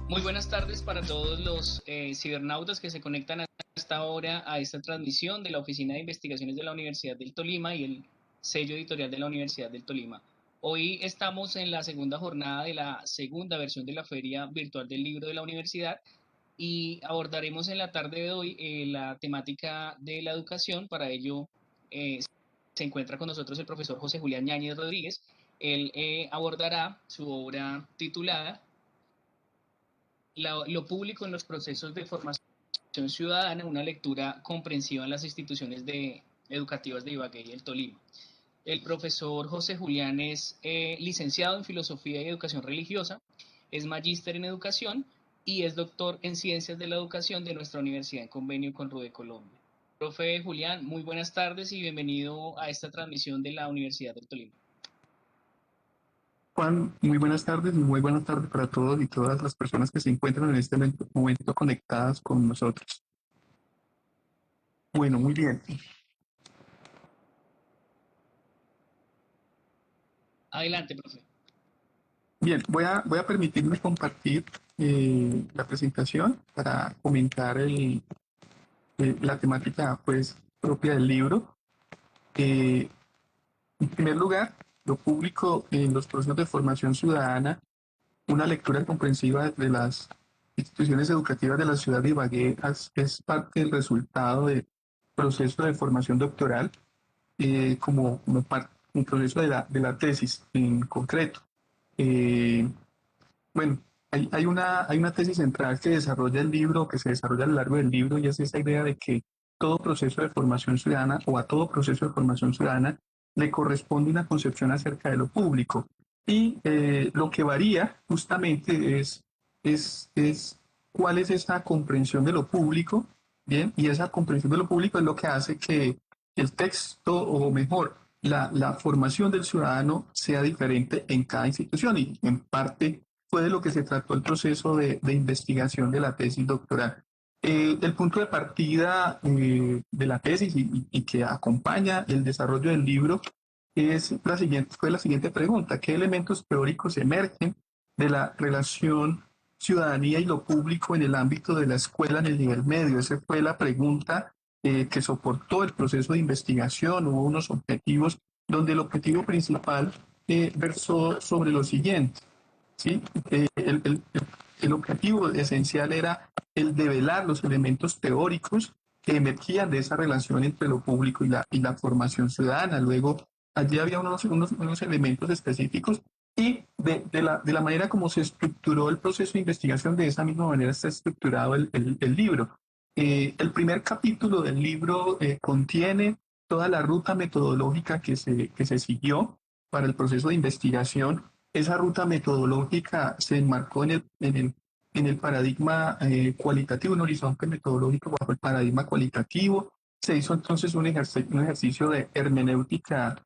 Muy buenas tardes para todos los cibernautas que se conectan a esta hora a esta transmisión de la Oficina de Investigaciones de la Universidad del Tolima y el sello editorial de la Universidad del Tolima. Hoy estamos en la segunda jornada de la segunda versión de la Feria Virtual del Libro de la Universidad y abordaremos en la tarde de hoy la temática de la educación. Para ello se encuentra con nosotros el profesor José Julián Yáñez Rodríguez. Él abordará su obra titulada lo público en los procesos de formación ciudadana, una lectura comprensiva en las instituciones educativas de Ibagué y el Tolima. El profesor José Julián es licenciado en Filosofía y Educación Religiosa, es magíster en Educación y es doctor en Ciencias de la Educación de nuestra universidad en convenio con RUDE Colombia. Profe Julián, muy buenas tardes y bienvenido a esta transmisión de la Universidad del Tolima. Juan, muy buenas tardes para todos y todas las personas que se encuentran en este momento conectadas con nosotros. Bueno, muy bien. Adelante, profe. Bien, voy a permitirme compartir la presentación para comentar la temática pues, propia del libro. En primer lugar, lo público en los procesos de formación ciudadana, una lectura comprensiva de las instituciones educativas de la ciudad de Ibagué es parte del resultado del proceso de formación doctoral como parte un proceso de la tesis en concreto. Eh, bueno, hay una tesis central que desarrolla el libro, que se desarrolla a lo largo del libro, y es esa idea de que todo proceso de formación ciudadana o a todo proceso de formación ciudadana le corresponde una concepción acerca de lo público. Y lo que varía justamente es cuál es esa comprensión de lo público, ¿bien? Y esa comprensión de lo público es lo que hace que el texto, o mejor, la formación del ciudadano sea diferente en cada institución y en parte fue de lo que se trató el proceso de investigación de la tesis doctoral. El punto de partida de la tesis y que acompaña el desarrollo del libro fue la siguiente pregunta: ¿qué elementos teóricos emergen de la relación ciudadanía y lo público en el ámbito de la escuela en el nivel medio? Esa fue la pregunta que soportó el proceso de investigación. Hubo unos objetivos donde el objetivo principal versó sobre lo siguiente. ¿Sí? El objetivo esencial era el develar los elementos teóricos que emergían de esa relación entre lo público y la formación ciudadana. Luego, allí había unos elementos específicos y de la manera como se estructuró el proceso de investigación, de esa misma manera está estructurado el libro. El primer capítulo del libro contiene toda la ruta metodológica que se siguió para el proceso de investigación. Esa ruta metodológica se enmarcó en el paradigma cualitativo, un horizonte metodológico bajo el paradigma cualitativo. Se hizo entonces un ejercicio de hermenéutica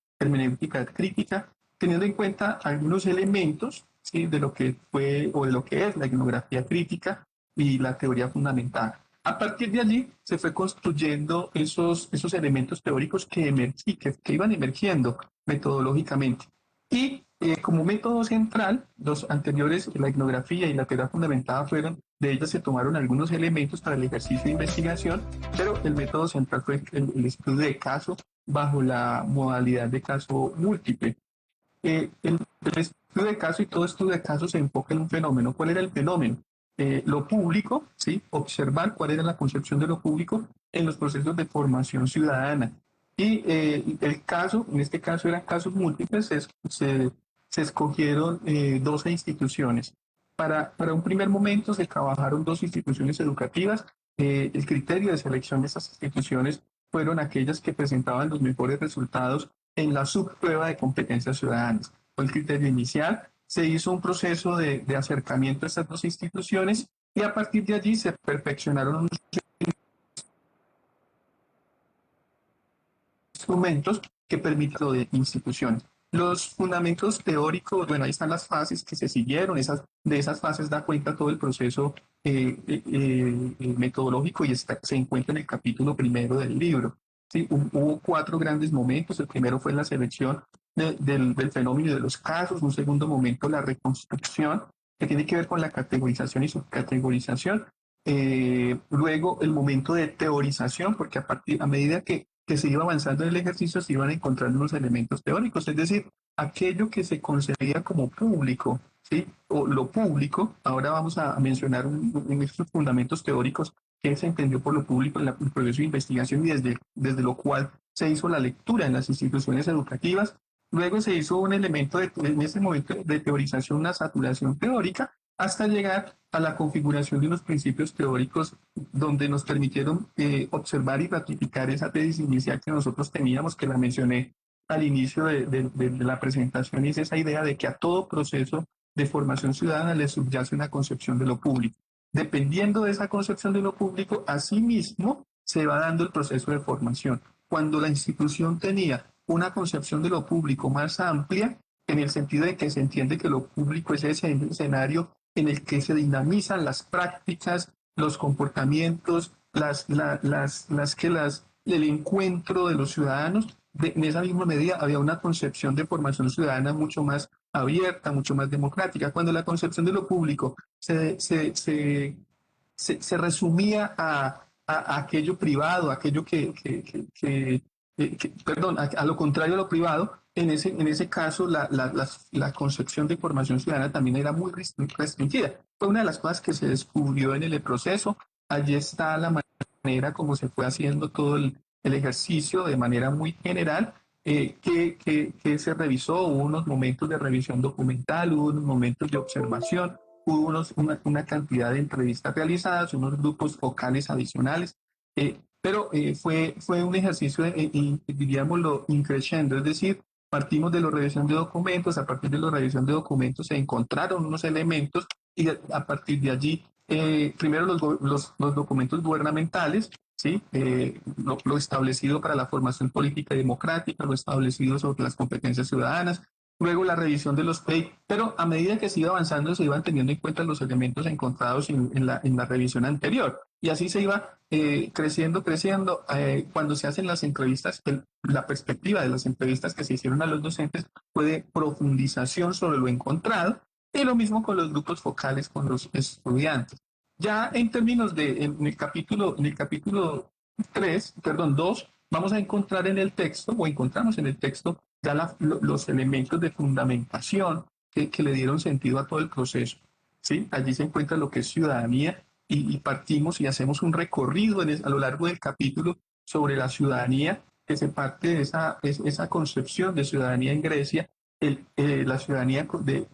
crítica, teniendo en cuenta algunos elementos, ¿sí?, de lo que fue o de lo que es la etnografía crítica y la teoría fundamental. A partir de allí se fue construyendo esos elementos teóricos que iban emergiendo metodológicamente. Y como método central, los anteriores, la etnografía y la teoría fundamentada, de ellas se tomaron algunos elementos para el ejercicio de investigación, pero el método central fue el estudio de caso bajo la modalidad de caso múltiple. El estudio de caso y todo estudio de caso se enfoca en un fenómeno. ¿Cuál era el fenómeno? Lo público, ¿sí? Observar cuál era la concepción de lo público en los procesos de formación ciudadana. Y el caso, en este caso eran casos múltiples, se escogieron 12 instituciones. Para un primer momento se trabajaron dos instituciones educativas. El criterio de selección de esas instituciones fueron aquellas que presentaban los mejores resultados en la subprueba de competencias ciudadanas. Fue el criterio inicial, se hizo un proceso de acercamiento a estas dos instituciones y a partir de allí se perfeccionaron unos instrumentos que permiten lo de instituciones. Los fundamentos teóricos, bueno, ahí están las fases que se siguieron, de esas fases da cuenta todo el proceso metodológico y se encuentra en el capítulo primero del libro. Sí, hubo cuatro grandes momentos. El primero fue la selección del fenómeno y de los casos. Un segundo momento, la reconstrucción que tiene que ver con la categorización y subcategorización. Luego el momento de teorización, porque a medida que se iba avanzando en el ejercicio se iban encontrando unos elementos teóricos, es decir, aquello que se concebía como público, ¿sí? O lo público, ahora vamos a mencionar estos fundamentos teóricos que se entendió por lo público en el proceso de investigación y desde lo cual se hizo la lectura en las instituciones educativas. Luego se hizo un elemento en ese momento de teorización, una saturación teórica, hasta llegar a la configuración de unos principios teóricos donde nos permitieron observar y ratificar esa tesis inicial que nosotros teníamos, que la mencioné al inicio de la presentación, y es esa idea de que a todo proceso de formación ciudadana le subyace una concepción de lo público. Dependiendo de esa concepción de lo público, asimismo se va dando el proceso de formación. Cuando la institución tenía una concepción de lo público más amplia, en el sentido de que se entiende que lo público es ese escenario en el que se dinamizan las prácticas, los comportamientos, el encuentro de los ciudadanos. En esa misma medida había una concepción de formación ciudadana mucho más abierta, mucho más democrática. Cuando la concepción de lo público se resumía a aquello privado, aquello perdón, a lo contrario a lo privado, en ese caso la concepción de formación ciudadana también era muy restringida. Fue una de las cosas que se descubrió en el proceso. Allí está la manera como se fue haciendo todo el ejercicio de manera muy general, que se revisó. Hubo unos momentos de revisión documental, hubo unos momentos de observación, hubo una cantidad de entrevistas realizadas, unos grupos focales adicionales, pero fue un ejercicio, diríamoslo, increciendo, es decir, partimos de la revisión de documentos, a partir de la revisión de documentos se encontraron unos elementos y a partir de allí, primero los documentos gubernamentales, ¿sí? Lo establecido para la formación política y democrática, lo establecido sobre las competencias ciudadanas, luego la revisión de los PEI, pero a medida que se iba avanzando se iban teniendo en cuenta los elementos encontrados en la revisión anterior. Y así se iba creciendo. Cuando se hacen las entrevistas, la perspectiva de las entrevistas que se hicieron a los docentes fue de profundización sobre lo encontrado, y lo mismo con los grupos focales con los estudiantes. Ya en términos en el capítulo 3, perdón, 2, vamos a encontrar en el texto, o encontramos en el texto, ya los elementos de fundamentación que le dieron sentido a todo el proceso. ¿Sí? Allí se encuentra lo que es ciudadanía y partimos y hacemos un recorrido a lo largo del capítulo sobre la ciudadanía, que se parte de esa concepción de ciudadanía en Grecia, la ciudadanía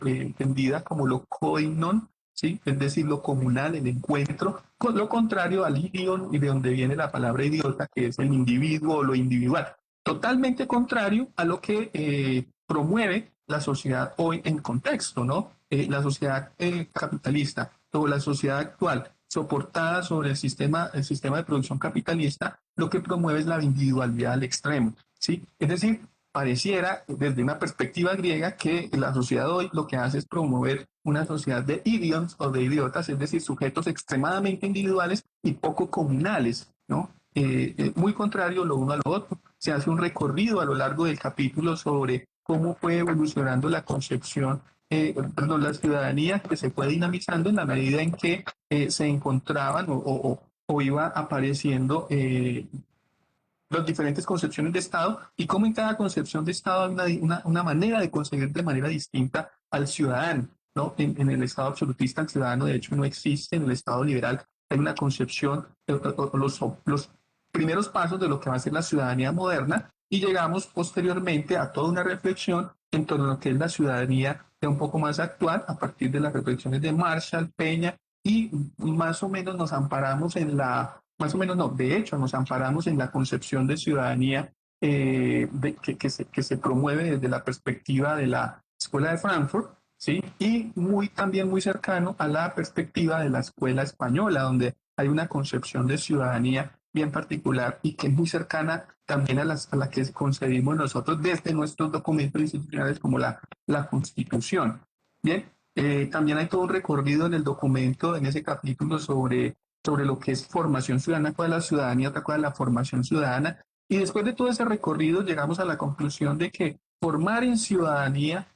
entendida como lo koinon, ¿sí? Es decir, lo comunal, el encuentro, con lo contrario al idion, y de donde viene la palabra idiota, que es el individuo o lo individual. Totalmente contrario a lo que promueve la sociedad hoy en contexto, ¿no? La sociedad capitalista o la sociedad actual, soportada sobre el sistema de producción capitalista, lo que promueve es la individualidad al extremo, ¿sí? Es decir, pareciera desde una perspectiva griega que la sociedad hoy lo que hace es promover una sociedad de idiots o de idiotas, es decir, sujetos extremadamente individuales y poco comunales, ¿no? Muy contrario lo uno a lo otro. Se hace un recorrido a lo largo del capítulo sobre cómo fue evolucionando la concepción, perdón, la ciudadanía, que se fue dinamizando en la medida en que se encontraban o iba apareciendo las diferentes concepciones de Estado, y cómo en cada concepción de Estado hay una manera de concebir de manera distinta al ciudadano, ¿no? En el Estado absolutista el ciudadano de hecho no existe. En el Estado liberal hay una concepción, los primeros pasos de lo que va a ser la ciudadanía moderna, y llegamos posteriormente a toda una reflexión en torno a lo que es la ciudadanía de un poco más actual, a partir de las reflexiones de Marshall, Peña, y más o menos nos amparamos más o menos no, de hecho nos amparamos en la concepción de ciudadanía que se promueve desde la perspectiva de la Escuela de Frankfurt, ¿sí? Y también muy cercano a la perspectiva de la Escuela Española, donde hay una concepción de ciudadanía bien particular y que es muy cercana también a la que concebimos nosotros desde nuestros documentos institucionales como la Constitución. Bien, también hay todo un recorrido en el documento, en ese capítulo, sobre lo que es formación ciudadana, cuál es la ciudadanía, otra cosa es la formación ciudadana. Y después de todo ese recorrido llegamos a la conclusión de que formar en ciudadanía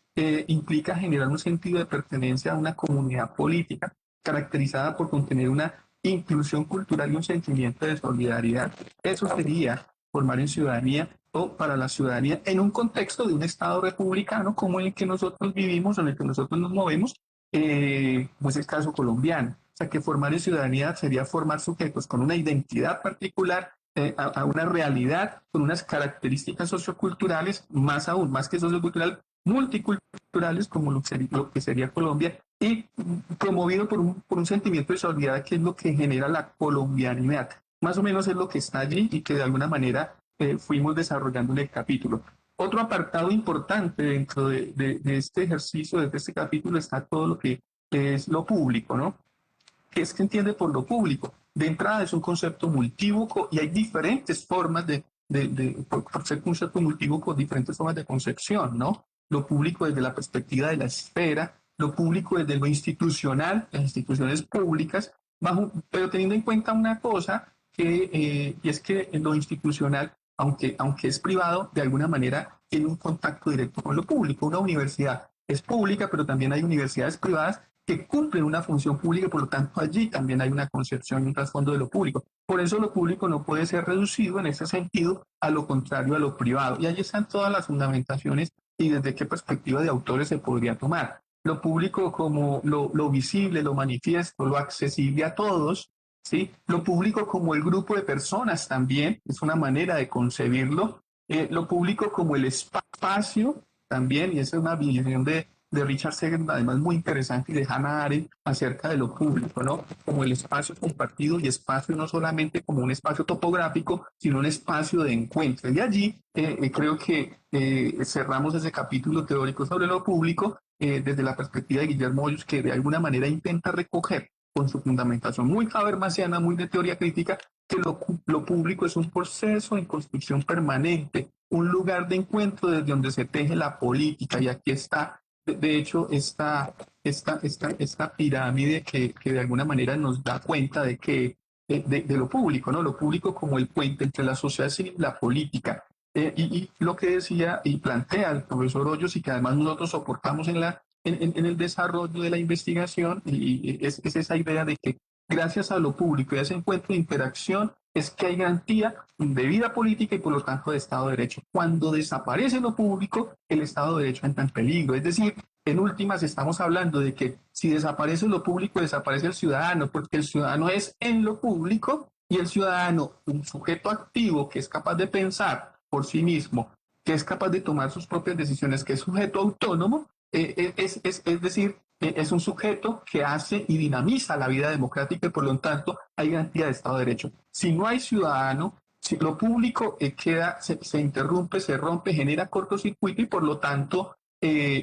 implica generar un sentido de pertenencia a una comunidad política caracterizada por contener una inclusión cultural y un sentimiento de solidaridad. Eso sería formar en ciudadanía o para la ciudadanía en un contexto de un Estado republicano como el que nosotros vivimos, en el que nosotros nos movemos, como es el caso colombiano. O sea, que formar en ciudadanía sería formar sujetos con una identidad particular a una realidad con unas características socioculturales, más aún, más que sociocultural, multiculturales, como lo que sería Colombia, y promovido por un sentimiento de solidaridad que es lo que genera la colombianidad. Más o menos es lo que está allí y que de alguna manera fuimos desarrollando en el capítulo. Otro apartado importante dentro de este ejercicio, de este capítulo, está todo lo que es lo público, ¿no? ¿Qué es que entiende por lo público? De entrada es un concepto multívoco y hay diferentes formas por ser un concepto multívoco, diferentes formas de concepción, ¿no? Lo público desde la perspectiva de la esfera, lo público desde lo institucional, las instituciones públicas, pero teniendo en cuenta una cosa, y es que en lo institucional, aunque es privado, de alguna manera tiene un contacto directo con lo público. Una universidad es pública, pero también hay universidades privadas que cumplen una función pública, por lo tanto allí también hay una concepción y un trasfondo de lo público. Por eso lo público no puede ser reducido en ese sentido a lo contrario a lo privado. Y allí están todas las fundamentaciones y desde qué perspectiva de autores se podría tomar. Lo público como lo visible, lo manifiesto, lo accesible a todos, ¿sí? Lo público como el grupo de personas también, es una manera de concebirlo. Lo público como el espacio también, y esa es una visión de Richard Segal, además muy interesante, y de Hannah Arendt acerca de lo público, ¿no? Como el espacio compartido y espacio no solamente como un espacio topográfico, sino un espacio de encuentro. Y allí creo que cerramos ese capítulo teórico sobre lo público desde la perspectiva de Guillermo Hoyos, que de alguna manera intenta recoger con su fundamentación muy habermasiana, muy de teoría crítica, que lo público es un proceso en construcción permanente, un lugar de encuentro desde donde se teje la política. Y aquí está, de hecho, esta pirámide que de alguna manera nos da cuenta de que de lo público, ¿no? Lo público como el puente entre la sociedad civil y la política. Y lo que decía y plantea el profesor Hoyos y que además nosotros soportamos en el desarrollo de la investigación, y es esa idea de que gracias a lo público y a ese encuentro de interacción es que hay garantía de vida política y por lo tanto de Estado de Derecho. Cuando desaparece lo público, el Estado de Derecho entra en peligro. Es decir, en últimas estamos hablando de que si desaparece lo público, desaparece el ciudadano, porque el ciudadano es en lo público y el ciudadano, un sujeto activo que es capaz de pensar por sí mismo, que es capaz de tomar sus propias decisiones, que es sujeto autónomo, es decir, es un sujeto que hace y dinamiza la vida democrática y por lo tanto hay garantía de Estado de Derecho. Si no hay ciudadano, si lo público se interrumpe, se rompe, genera cortocircuito y por lo tanto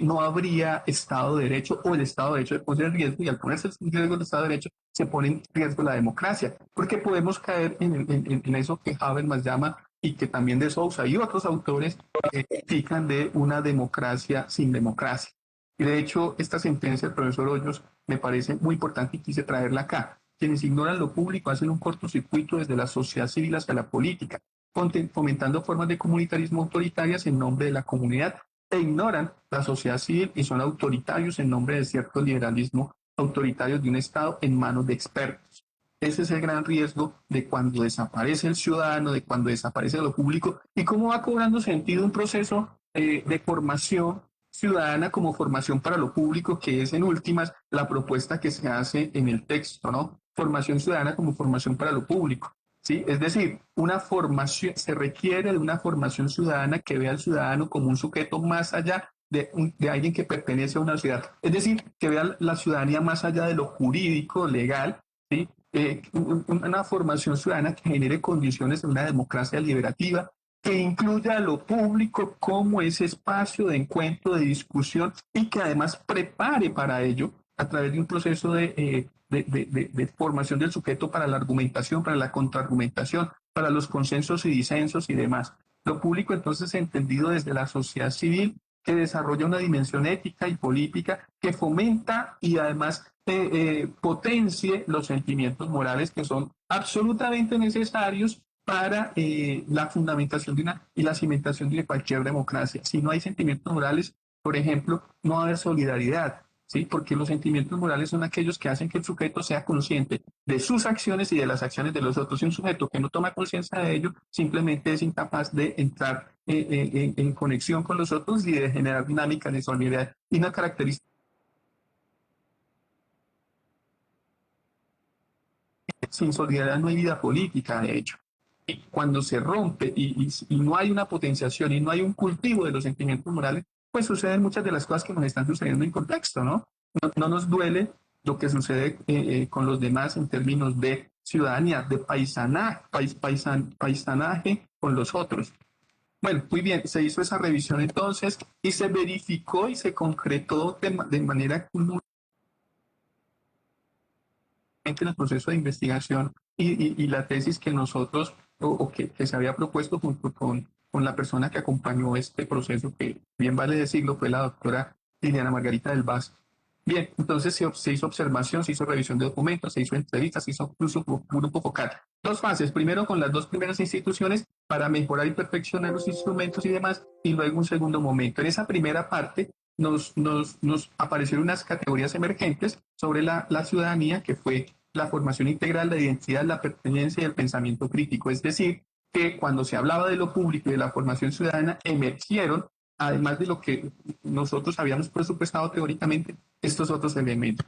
no habría Estado de Derecho o el Estado de Derecho se pone en riesgo y al ponerse en riesgo el Estado de Derecho se pone en riesgo la democracia, porque podemos caer en eso que Habermas llama y que también de Sousa y otros autores critican de una democracia sin democracia. Y de hecho, esta sentencia del profesor Hoyos me parece muy importante y quise traerla acá. Quienes ignoran lo público hacen un cortocircuito desde la sociedad civil hasta la política, fomentando formas de comunitarismo autoritarias en nombre de la comunidad e ignoran la sociedad civil y son autoritarios en nombre de cierto liberalismo autoritario de un Estado en manos de expertos. Ese es el gran riesgo de cuando desaparece el ciudadano, de cuando desaparece lo público y cómo va cobrando sentido un proceso de formación ciudadana como formación para lo público, que es en últimas la propuesta que se hace en el texto, ¿no? Formación ciudadana como formación para lo público, ¿sí? Es decir, una formación, se requiere de una formación ciudadana que vea al ciudadano como un sujeto más allá de alguien que pertenece a una ciudad. Es decir, que vea la ciudadanía más allá de lo jurídico, legal, ¿sí? Una formación ciudadana que genere condiciones de una democracia liberativa, que incluya lo público como ese espacio de encuentro, de discusión y que además prepare para ello a través de un proceso de formación del sujeto para la argumentación, para la contraargumentación, para los consensos y disensos y demás. Lo público entonces entendido desde la sociedad civil que desarrolla una dimensión ética y política que fomenta y además potencie los sentimientos morales que son absolutamente necesarios para la fundamentación y la cimentación de cualquier democracia. Si no hay sentimientos morales, Por ejemplo, no va a haber solidaridad, ¿sí? Porque los sentimientos morales son aquellos que hacen que el sujeto sea consciente de sus acciones y de las acciones de los otros. Y un sujeto que no toma conciencia de ello simplemente es incapaz de entrar en conexión con los otros y de generar dinámicas de solidaridad. Y una característica, sin solidaridad no hay vida política, de hecho. Y cuando se rompe y no hay una potenciación y no hay un cultivo de los sentimientos morales, pues suceden muchas de las cosas que nos están sucediendo en contexto, ¿no? No nos duele lo que sucede con los demás en términos de ciudadanía, de paisanaje con los otros. Bueno, muy bien, se hizo esa revisión entonces y se verificó y se concretó de manera en el proceso de investigación y la tesis que nosotros o que se había propuesto junto con la persona que acompañó este proceso, que bien vale decirlo, fue la doctora Liliana Margarita del Vaz. Bien, entonces se hizo observación, se hizo revisión de documentos, se hizo entrevistas, se hizo incluso grupo focal. Dos fases, primero con las dos primeras instituciones para mejorar y perfeccionar los instrumentos y demás, y luego un segundo momento. En esa primera parte nos aparecieron unas categorías emergentes sobre la ciudadanía, que fue la formación integral, la identidad, la pertenencia y el pensamiento crítico. Es decir, que cuando se hablaba de lo público y de la formación ciudadana, emergieron, además de lo que nosotros habíamos presupuestado teóricamente, estos otros elementos.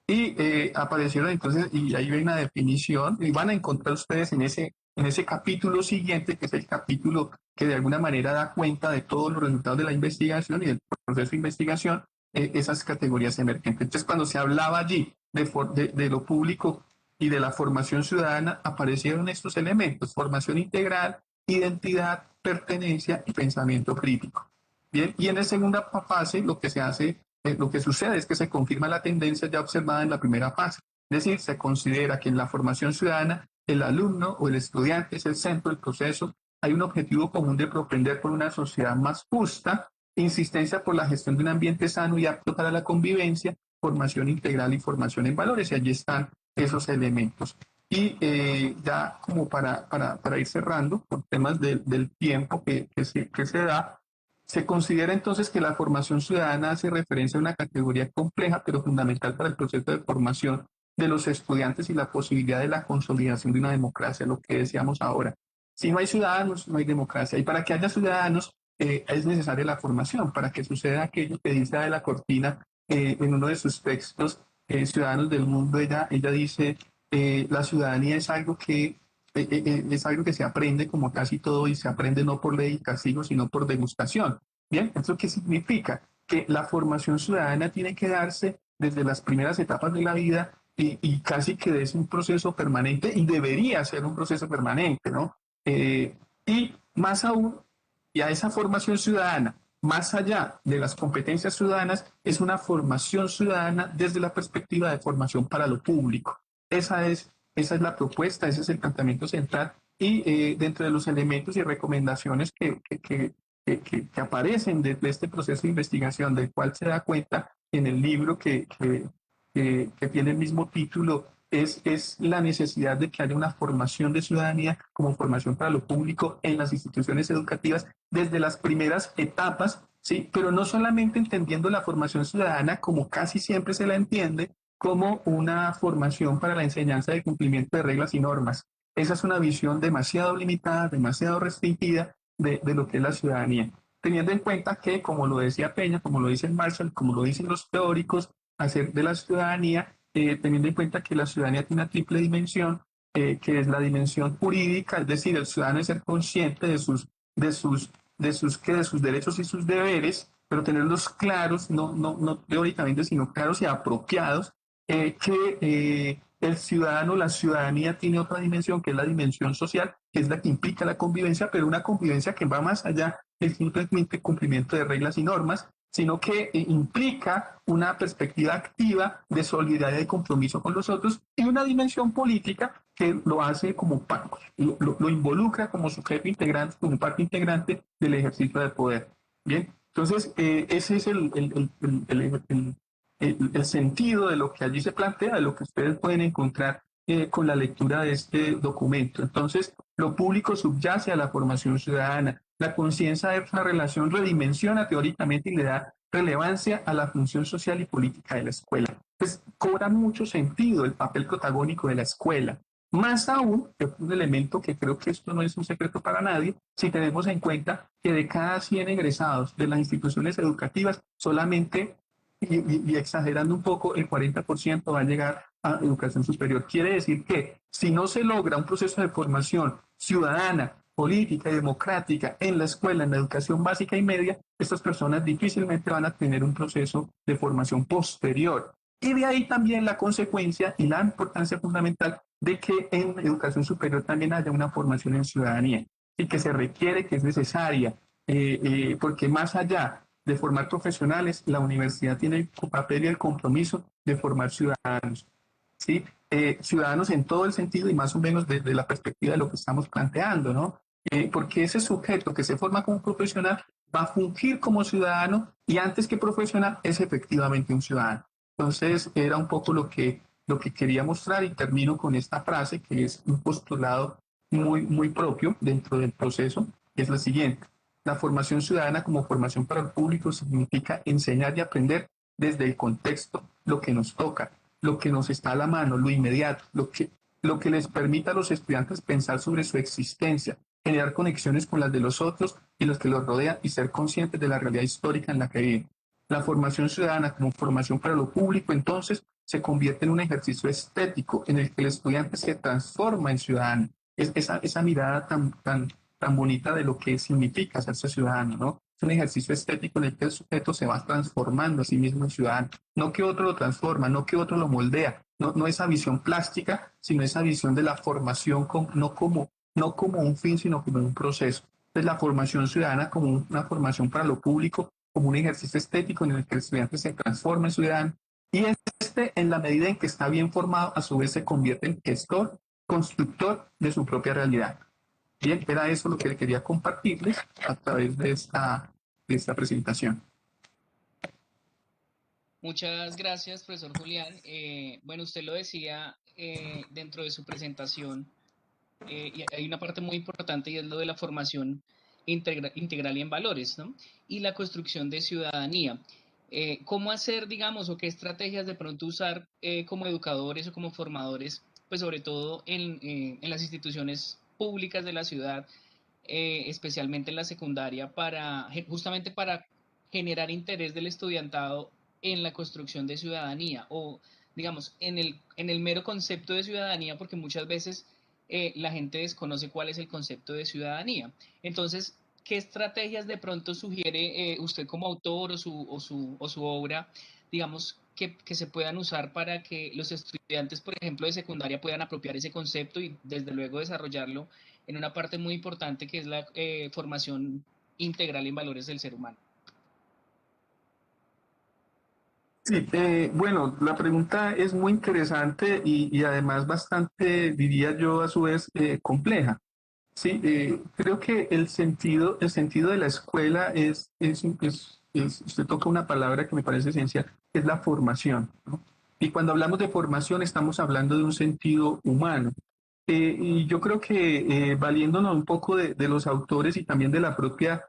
Y aparecieron entonces, y ahí hay una definición, y van a encontrar ustedes en ese capítulo siguiente, que es el capítulo que de alguna manera da cuenta de todos los resultados de la investigación y del proceso de investigación, esas categorías emergentes. Entonces, cuando se hablaba allí de lo público y de la formación ciudadana, aparecieron estos elementos: formación integral, identidad, pertenencia y pensamiento crítico. Bien, y en la segunda fase lo que se hace, lo que sucede es que se confirma la tendencia ya observada en la primera fase. Es decir, se considera que en la formación ciudadana el alumno o el estudiante es el centro del proceso. Hay un objetivo común de propender por una sociedad más justa, insistencia por la gestión de un ambiente sano y apto para la convivencia, formación integral y formación en valores. Y allí están esos elementos. Y ya como para ir cerrando, por temas del tiempo que se da, se considera entonces que la formación ciudadana hace referencia a una categoría compleja pero fundamental para el proceso de formación de los estudiantes y la posibilidad de la consolidación de una democracia, lo que decíamos ahora. Si no hay ciudadanos, no hay democracia. Y para que haya ciudadanos es necesaria la formación, para que suceda aquello que dice de la Cortina en uno de sus textos, Ciudadanos del Mundo. Ella dice, la ciudadanía es algo que se aprende como casi todo, y se aprende no por ley y castigo, sino por degustación. Bien, ¿eso qué significa? Que la formación ciudadana tiene que darse desde las primeras etapas de la vida y casi que es un proceso permanente y debería ser un proceso permanente, ¿no? Y más aún, y a esa formación ciudadana, más allá de las competencias ciudadanas, es una formación ciudadana desde la perspectiva de formación para lo público. Esa es la propuesta, ese es el planteamiento central. Y dentro de los elementos y recomendaciones que aparecen de este proceso de investigación, del cual se da cuenta en el libro que tiene el mismo título, es la necesidad de que haya una formación de ciudadanía como formación para lo público en las instituciones educativas desde las primeras etapas, ¿sí? Pero no solamente entendiendo la formación ciudadana como casi siempre se la entiende, como una formación para la enseñanza de cumplimiento de reglas y normas. Esa es una visión demasiado limitada, demasiado restringida de lo que es la ciudadanía. Teniendo en cuenta que, como lo decía Peña, como lo dice Marshall, como lo dicen los teóricos, hacer de la ciudadanía, teniendo en cuenta que la ciudadanía tiene una triple dimensión, que es la dimensión jurídica, es decir, el ciudadano es ser consciente de sus derechos y sus deberes, pero tenerlos claros, no teóricamente, sino claros y apropiados, el ciudadano, la ciudadanía tiene otra dimensión, que es la dimensión social, que es la que implica la convivencia, pero una convivencia que va más allá del simplemente cumplimiento de reglas y normas, sino que implica una perspectiva activa de solidaridad y compromiso con los otros, y una dimensión política que lo hace como lo involucra como sujeto integrante, como parte integrante del ejercicio del poder. Bien, entonces ese es el sentido de lo que allí se plantea, de lo que ustedes pueden encontrar con la lectura de este documento. Entonces, lo público subyace a la formación ciudadana. La conciencia de esa relación redimensiona teóricamente y le da relevancia a la función social y política de la escuela. Pues cobra mucho sentido el papel protagónico de la escuela. Más aún, es un elemento que creo que esto no es un secreto para nadie, si tenemos en cuenta que de cada 100 egresados de las instituciones educativas, solamente, y exagerando un poco, el 40% va a llegar a educación superior. Quiere decir que si no se logra un proceso de formación ciudadana, política y democrática en la escuela, en la educación básica y media, estas personas difícilmente van a tener un proceso de formación posterior. Y de ahí también la consecuencia y la importancia fundamental de que en educación superior también haya una formación en ciudadanía y que se requiere, que es necesaria, porque más allá de formar profesionales, la universidad tiene el papel y el compromiso de formar ciudadanos. ¿Sí? Ciudadanos en todo el sentido y más o menos desde la perspectiva de lo que estamos planteando, ¿no? Porque ese sujeto que se forma como profesional va a fungir como ciudadano y antes que profesional es efectivamente un ciudadano. Entonces era un poco lo que quería mostrar y termino con esta frase que es un postulado muy propio dentro del proceso, que es la siguiente. La formación ciudadana como formación para el público significa enseñar y aprender desde el contexto, lo que nos toca, lo que nos está a la mano, lo inmediato, lo que les permita a los estudiantes pensar sobre su existencia, generar conexiones con las de los otros y los que los rodean y ser conscientes de la realidad histórica en la que viven. La formación ciudadana como formación para lo público, entonces, se convierte en un ejercicio estético en el que el estudiante se transforma en ciudadano. Es esa mirada tan bonita de lo que significa hacerse ciudadano, ¿no? Es un ejercicio estético en el que el sujeto se va transformando a sí mismo en ciudadano. No que otro lo transforma, no que otro lo moldea, no esa visión plástica, sino esa visión de la formación no como un fin, sino como un proceso. Entonces, la formación ciudadana como una formación para lo público, como un ejercicio estético en el que el estudiante se transforma en ciudadano. Y en la medida en que está bien formado, a su vez se convierte en gestor, constructor de su propia realidad. Bien, era eso lo que quería compartirles a través de esta presentación. Muchas gracias, profesor Julián. Bueno, usted lo decía dentro de su presentación, y hay una parte muy importante y es lo de la formación integral y en valores, ¿no? Y la construcción de ciudadanía. ¿Cómo hacer, digamos, o qué estrategias de pronto usar como educadores o como formadores, pues sobre todo en las instituciones públicas de la ciudad, especialmente en la secundaria, justamente para generar interés del estudiantado en la construcción de ciudadanía o, digamos, en el mero concepto de ciudadanía, porque muchas veces la gente desconoce cuál es el concepto de ciudadanía. Entonces, ¿qué estrategias de pronto sugiere usted como autor o su obra, digamos, que se puedan usar para que los estudiantes, por ejemplo, de secundaria puedan apropiar ese concepto y desde luego desarrollarlo en una parte muy importante que es la formación integral en valores del ser humano? Sí, bueno, la pregunta es muy interesante y además bastante, diría yo, a su vez, compleja. Sí, creo que el sentido de la escuela usted toca una palabra que me parece esencial, que es la formación, ¿no? Y cuando hablamos de formación estamos hablando de un sentido humano. Y yo creo que valiéndonos un poco de los autores y también de la propia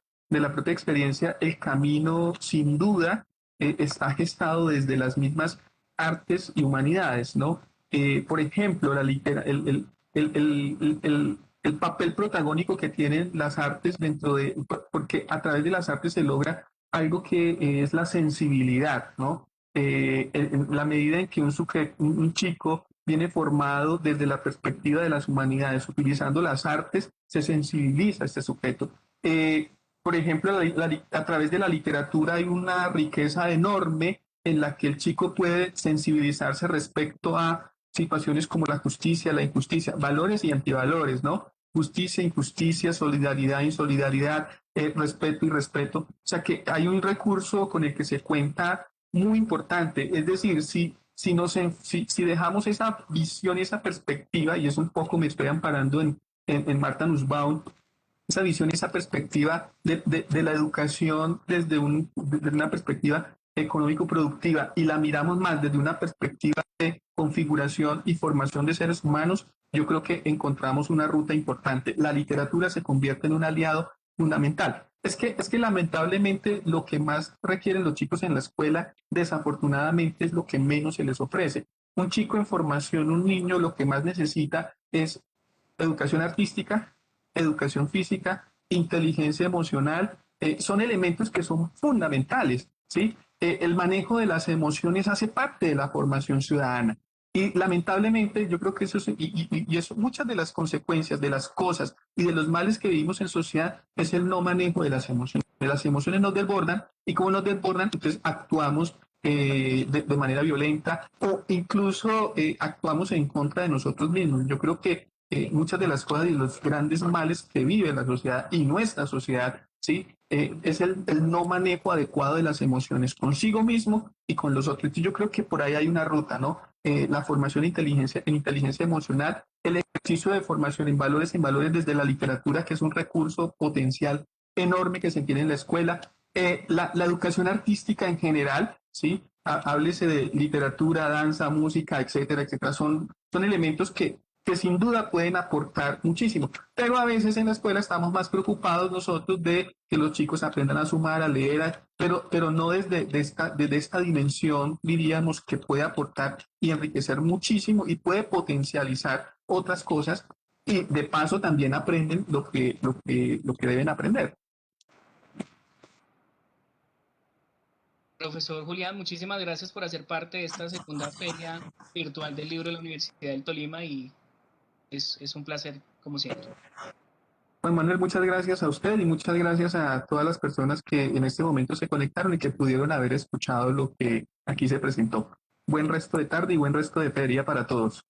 experiencia, el camino sin duda está gestado desde las mismas artes y humanidades, ¿no? Por ejemplo, el papel protagónico que tienen las artes porque a través de las artes se logra algo que es la sensibilidad, ¿no? En la medida en que un chico viene formado desde la perspectiva de las humanidades, utilizando las artes, se sensibiliza a este sujeto. Por ejemplo, a través de la literatura hay una riqueza enorme en la que el chico puede sensibilizarse respecto a situaciones como la justicia, la injusticia, valores y antivalores, ¿no? Justicia, injusticia, solidaridad, insolidaridad, respeto y respeto. O sea que hay un recurso con el que se cuenta muy importante. Es decir, si dejamos esa visión y esa perspectiva, y es un poco me estoy amparando en Martha Nussbaum, esa visión, esa perspectiva de la educación desde una perspectiva económico-productiva y la miramos más desde una perspectiva de configuración y formación de seres humanos, yo creo que encontramos una ruta importante. La literatura se convierte en un aliado fundamental. Es que lamentablemente lo que más requieren los chicos en la escuela, desafortunadamente, es lo que menos se les ofrece. Un chico en formación, un niño, lo que más necesita es educación artística, educación física, inteligencia emocional, son elementos que son fundamentales, ¿sí? El manejo de las emociones hace parte de la formación ciudadana. Y lamentablemente yo creo que eso, y eso, muchas de las consecuencias de las cosas y de los males que vivimos en sociedad es el no manejo de las emociones. Las emociones nos desbordan y como nos desbordan, entonces actuamos de manera violenta o incluso actuamos en contra de nosotros mismos. Yo creo que muchas de las cosas y los grandes males que vive la sociedad y nuestra sociedad, ¿sí? Es el no manejo adecuado de las emociones consigo mismo y con los otros. Y yo creo que por ahí hay una ruta, ¿no? La formación en inteligencia emocional, el ejercicio de formación en valores desde la literatura, que es un recurso potencial enorme que se tiene en la escuela, la educación artística en general, ¿sí? Háblese de literatura, danza, música, etcétera, etcétera, son elementos que sin duda pueden aportar muchísimo. Pero a veces en la escuela estamos más preocupados nosotros de que los chicos aprendan a sumar, a leer, pero no desde esta dimensión, diríamos, que puede aportar y enriquecer muchísimo y puede potencializar otras cosas y de paso también aprenden lo que deben aprender. Profesor Julián, muchísimas gracias por hacer parte de esta segunda feria virtual del libro de la Universidad del Tolima y es un placer, como siempre. Juan Manuel, muchas gracias a usted y muchas gracias a todas las personas que en este momento se conectaron y que pudieron haber escuchado lo que aquí se presentó. Buen resto de tarde y buen resto de feria para todos.